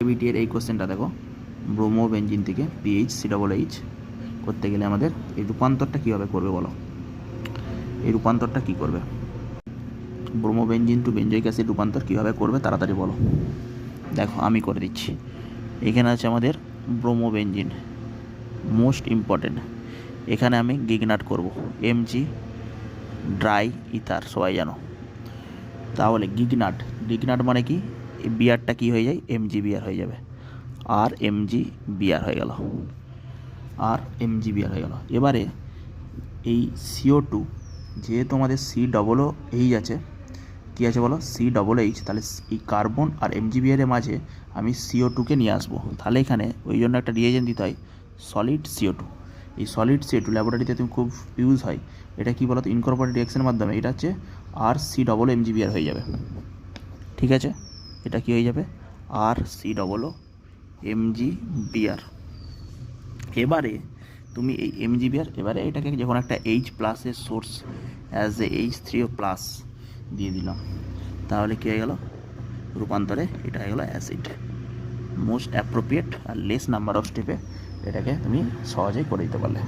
Reactivity এর এই কোশ্চেনটা দেখো, ব্রোমো বেঞ্জিন থেকে পিএইচ COOH করতে গেলে আমাদের এই রূপান্তরটা কীভাবে করবে বলো। এই রূপান্তরটা কী করবে, bromo benzene to benzoic acid রূপান্তর কীভাবে করবে তাড়াতাড়ি বলো। দেখো আমি করে দিচ্ছি। এখানে আছে আমাদের ব্রোমো বেঞ্জিন, মোস্ট ইম্পর্টেন্ট। এখানে আমি গিগনাট করব, Mg ড্রাই ইথার, সবাই জানো। তাহলে গিগনাট মানে কি, এই বিয়ারটা কী হয়ে যায়, Mg বিয়ার হয়ে যাবে, আর Mg বিয়ার হয়ে গেল, আর Mg বিয়ার হয়ে গেল। এবারে এই CO2 যেহেতু আমাদের COOH আছে, কী আছে বলো, COOH, তাহলে এই কার্বন আর Mg বিয়ারের মাঝে আমি CO2কে নিয়ে আসবো। তাহলে এখানে ওই জন্য একটা রিয়েজেন্ট দিতে হয়, সলিড CO2। এই সলিড CO2 ল্যাবরেটরিতে তুমি খুব ইউজ হয়। এটা কী বলো তো, ইনকর্পোরেটেড রিঅ্যাকশনের মাধ্যমে এটা হচ্ছে RC Mg বিয়ার হয়ে যাবে। ঠিক আছে, এটা কি হয়ে যাবে, RC Mg বিয়ার। এবারে তুমি এই Mg বিয়ার, এবারে এটাকে যখন একটা H+ এর সোর্স অ্যাজ এ H3O+ দিয়ে দিলাম, তাহলে কী হয়ে গেল, রূপান্তরে এটা হয়ে গেল অ্যাসিড। মোস্ট অ্যাপ্রোপ্রিয়েট আর লেস নাম্বার অফ স্টেপে এটাকে তুমি সহজেই করে দিতে পারলে।